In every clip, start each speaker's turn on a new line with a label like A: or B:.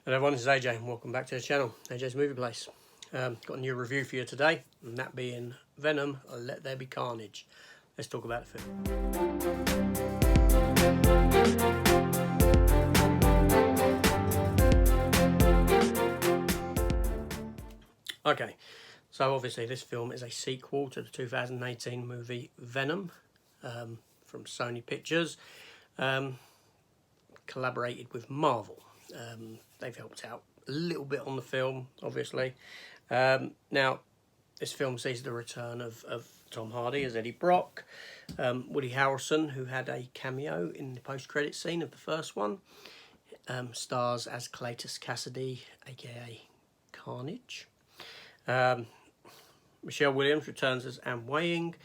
A: Hello everyone, this is AJ and welcome back to the channel, AJ's Movie Place. Got a new review for you today, and that being Venom, Let There Be Carnage. Let's talk about the film. Okay, so obviously this film is a sequel to the 2018 movie Venom from Sony Pictures, collaborated with Marvel. They've helped out a little bit on the film, obviously. Now, this film sees the return of Tom Hardy as Eddie Brock, Woody Harrelson, who had a cameo in the post-credit scene of the first one, stars as Cletus Cassidy, aka Carnage. Michelle Williams returns as Anne Weying.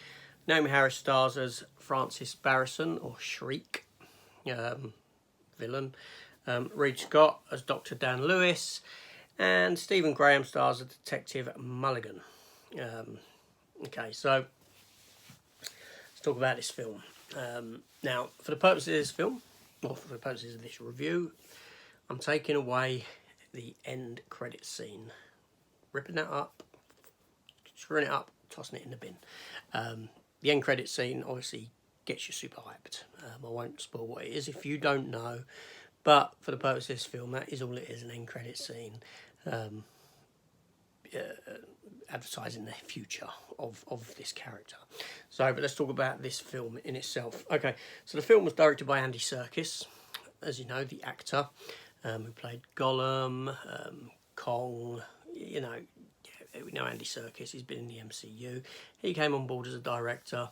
A: Naomi Harris stars as Frances Barrison, or Shriek, villain. Reed Scott as Dr. Dan Lewis, and Stephen Graham stars as Detective Mulligan. Okay, so let's talk about this film. Now, for the purposes of this film, or for the purposes of this review, I'm taking away the end credit scene, ripping that up, screwing it up, tossing it in the bin. The end credit scene obviously gets you super hyped. I won't spoil what it is if you don't know. But for the purpose of this film, that is all it is, an end credit scene, advertising the future of this character. So, but let's talk about this film in itself. Okay, so the film was directed by Andy Serkis, as you know, the actor who played Gollum, Kong. You know, we know Andy Serkis, he's been in the MCU. He came on board as a director.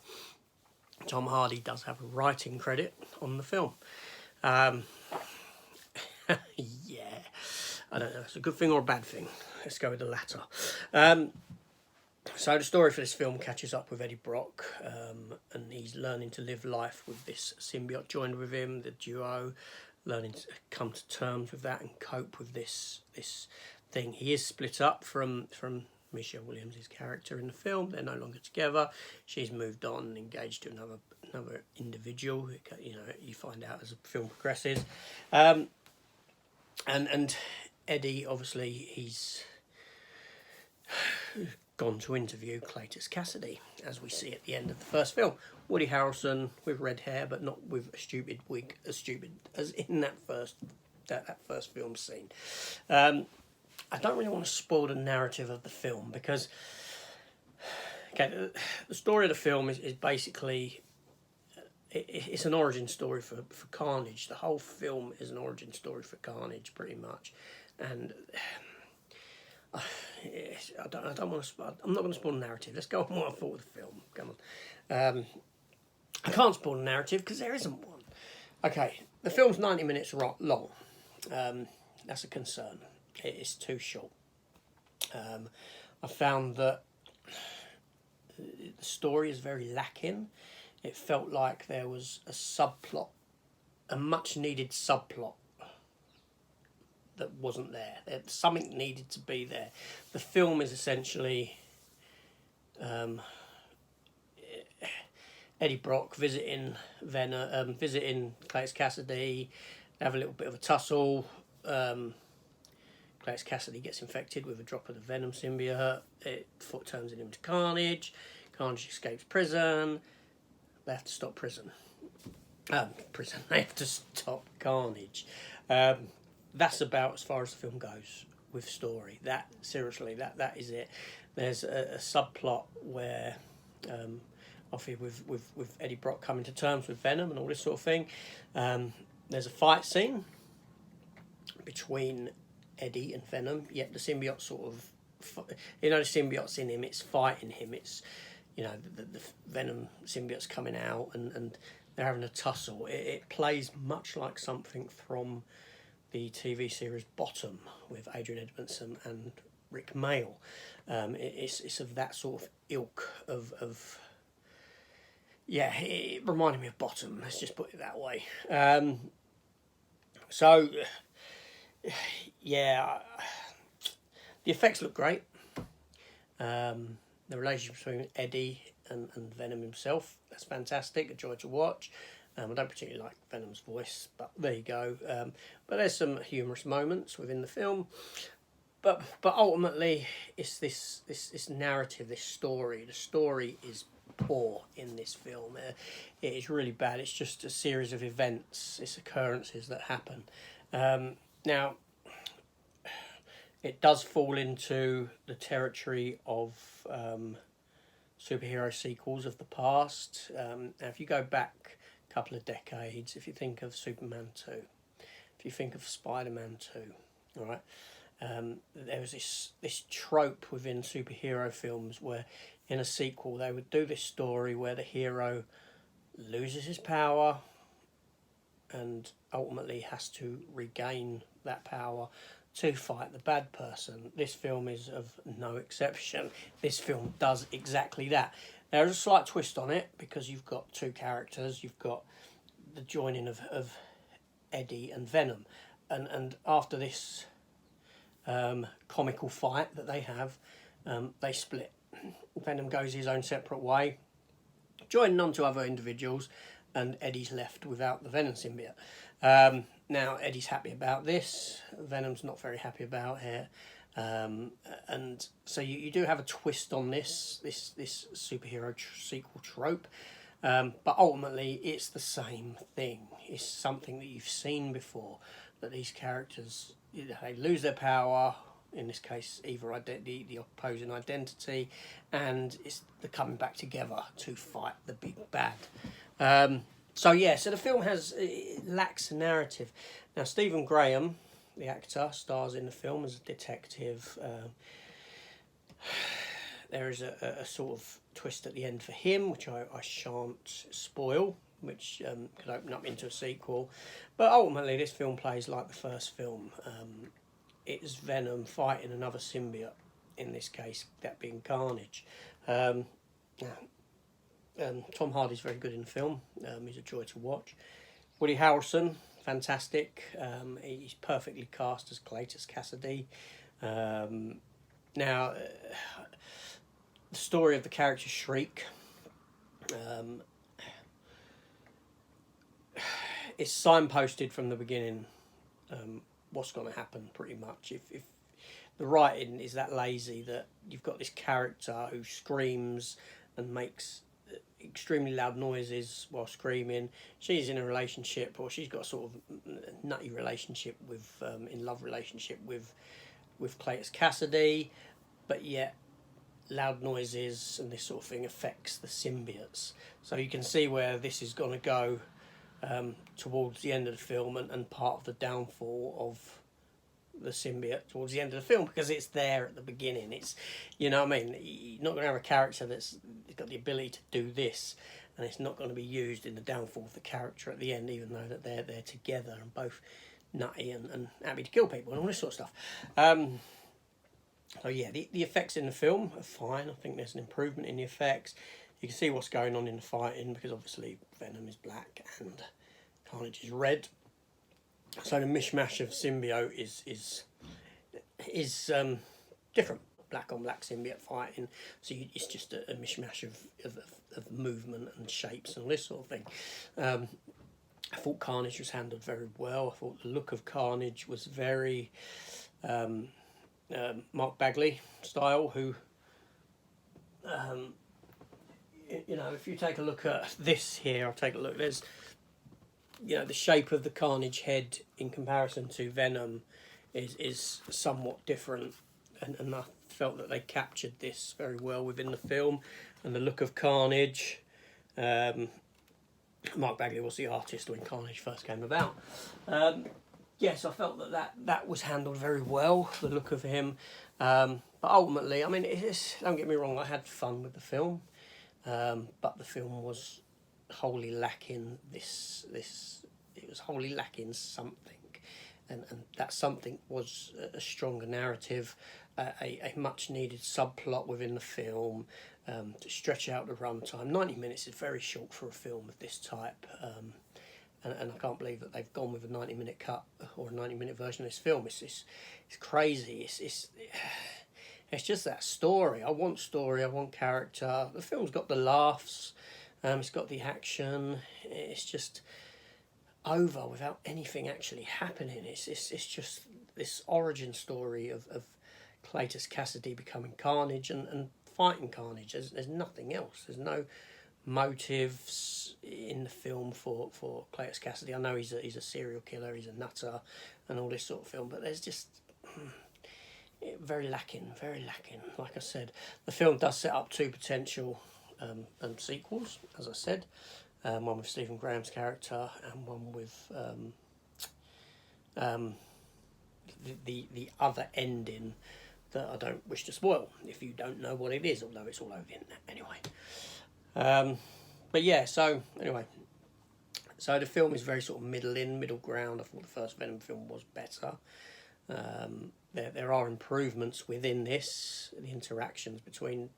A: Tom Hardy does have a writing credit on the film. Yeah, I don't know if it's a good thing or a bad thing. Let's go with the latter. So the story for this film catches up with Eddie Brock, and he's learning to live life with this symbiote joined with him, the duo, learning to come to terms with that and cope with this thing. He is split up from Michelle Williams' character in the film. They're no longer together. She's moved on and engaged to another individual. You know, you find out as the film progresses. And Eddie, obviously, he's gone to interview Cletus Cassidy, as we see at the end of the first film. Woody Harrelson with red hair, but not with a stupid wig, as stupid as in that first film scene. I don't really want to spoil the narrative of the film because, okay, the story of the film is basically, it's an origin story for Carnage. The whole film is an origin story for Carnage, pretty much. And I don't want to. I'm not going to spoil the narrative. Let's go on what I thought of the film. Come on. I can't spoil the narrative because there isn't one. Okay, the film's 90 minutes long. That's a concern. It is too short. I found that the story is very lacking. It felt like there was a subplot, a much needed subplot that wasn't there. Something needed to be there. The film is essentially Eddie Brock visiting Venom, visiting Cletus Cassidy. They have a little bit of a tussle. Cletus Cassidy gets infected with a drop of the Venom symbiote. It turns him into Carnage. Carnage escapes prison. They have to stop They have to stop Carnage. That's about as far as the film goes with story. That is it. There's a subplot where, obviously with Eddie Brock coming to terms with Venom and all this sort of thing. There's a fight scene between Eddie and Venom. Yet the symbiote sort of, the symbiote's in him. It's fighting him. It's, you know, the Venom symbiote's coming out and they're having a tussle. It plays much like something from the TV series Bottom with Adrian Edmondson and Rick Mayall. It's of that sort of ilk of yeah, it reminded me of Bottom. Let's just put it that way. So yeah, the effects look great. The relationship between Eddie and Venom himself, that's fantastic, a joy to watch. I don't particularly like Venom's voice, but there you go. But there's some humorous moments within the film. But ultimately, it's this narrative, this story. The story is poor in this film. It is really bad. It's just a series of events, it's occurrences that happen. Now, it does fall into the territory of superhero sequels of the past. Now, if you go back a couple of decades, if you think of Superman 2, if you think of Spider-Man 2, all right, there was this trope within superhero films where in a sequel they would do this story where the hero loses his power and ultimately has to regain that power to fight the bad person. This film is of no exception. This film does exactly that. There's a slight twist on it because you've got two characters. You've got the joining of Eddie and Venom. And after this comical fight that they have, they split. Venom goes his own separate way, joining on to other individuals, and Eddie's left without the Venom symbiote. Now, Eddie's happy about this. Venom's not very happy about it. And so you do have a twist on this superhero sequel trope. But ultimately, it's the same thing. It's something that you've seen before, that these characters, they lose their power, in this case, either the opposing identity, and they're coming back together to fight the big bad. So the film it lacks a narrative. Now, Stephen Graham, the actor, stars in the film as a detective. There is a sort of twist at the end for him, which I shan't spoil, which could open up into a sequel. But ultimately, this film plays like the first film. It's Venom fighting another symbiote, in this case, that being Carnage. Tom Hardy's very good in the film. He's a joy to watch. Woody Harrelson, fantastic. He's perfectly cast as Cletus Cassidy. Now, the story of the character Shriek is signposted from the beginning. What's going to happen, pretty much. If the writing is that lazy that you've got this character who screams and makes extremely loud noises while screaming. She's in a relationship, or she's got a sort of nutty relationship with, in love relationship with Cletus Cassidy, but yet loud noises and this sort of thing affects the symbiotes. So you can see where this is going to go towards the end of the film, and part of the downfall of the symbiote towards the end of the film, because it's there at the beginning. It's, you know what I mean, you're not going to have a character that's got the ability to do this, and it's not going to be used in the downfall of the character at the end, even though that they're there together and both nutty and happy to kill people and all this sort of stuff. So yeah, the effects in the film are fine. I think there's an improvement in the effects. You can see what's going on in the fighting, because obviously Venom is black and Carnage is red. So the mishmash of symbiote is different. Black on black symbiote fighting. So it's just a mishmash of movement and shapes and all this sort of thing. I thought Carnage was handled very well. I thought the look of Carnage was very Mark Bagley style, who if you take a look at this here, I'll take a look. There's, the shape of the Carnage head in comparison to Venom is somewhat different, and I felt that they captured this very well within the film. And the look of Carnage, Mark Bagley was the artist when Carnage first came about. Yes, I felt that was handled very well, the look of him. But ultimately, I mean, don't get me wrong, I had fun with the film, but the film was wholly lacking it was wholly lacking something, and that something was a stronger narrative, a much needed subplot within the film, to stretch out the runtime. 90 minutes is very short for a film of this type, and I can't believe that they've gone with a 90-minute cut or a 90-minute version of this film. It's crazy. It's just that story. I want character. The film's got the laughs. It's got the action. It's just over without anything actually happening. It's just this origin story of Cletus Cassidy becoming Carnage and fighting Carnage. There's nothing else. There's no motives in the film for Cletus Cassidy. I know he's a serial killer, he's a nutter, and all this sort of film, but there's just very lacking. Like I said, the film does set up two potential sequels, as I said. One with Stephen Graham's character and one with the other ending that I don't wish to spoil if you don't know what it is, although it's all over the internet anyway. But yeah, so anyway, so the film is very sort of middle ground. I thought the first Venom film was better. There are improvements within this, the interactions between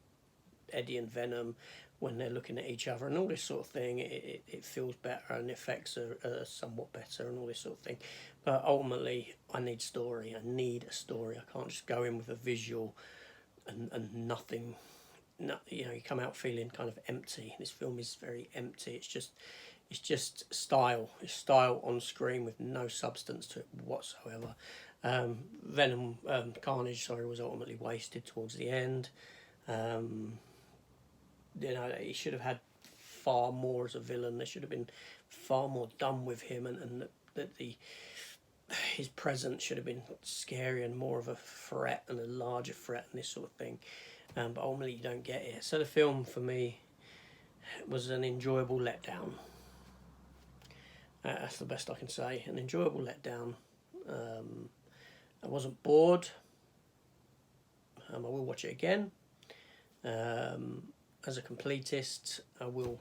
A: Eddie and Venom when they're looking at each other and all this sort of thing. It feels better and the effects are somewhat better and all this sort of thing. But ultimately, I need story. I need a story. I can't just go in with a visual and nothing. No, you know, you come out feeling kind of empty. This film is very empty. It's just style. It's style on screen with no substance to it whatsoever. Venom, Carnage, was ultimately wasted towards the end. You know, he should have had far more as a villain. There should have been far more done with him, and that his presence should have been scary and more of a threat and a larger threat and this sort of thing. But ultimately, you don't get it. So the film for me was an enjoyable letdown. That's the best I can say. An enjoyable letdown. I wasn't bored. I will watch it again. As a completist, I will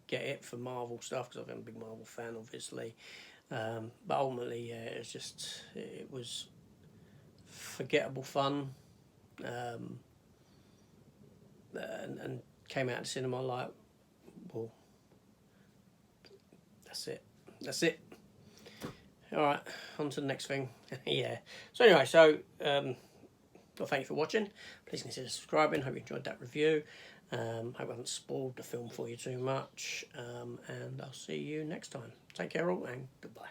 A: get it for Marvel stuff because I'm a big Marvel fan, obviously. But ultimately, yeah, it was forgettable fun, and came out of the cinema like, well, that's it. All right, on to the next thing. Yeah. So anyway, well, thank you for watching. Please consider subscribing. Hope you enjoyed that review. Hope I haven't spoiled the film for you too much. And I'll see you next time. Take care all, and goodbye.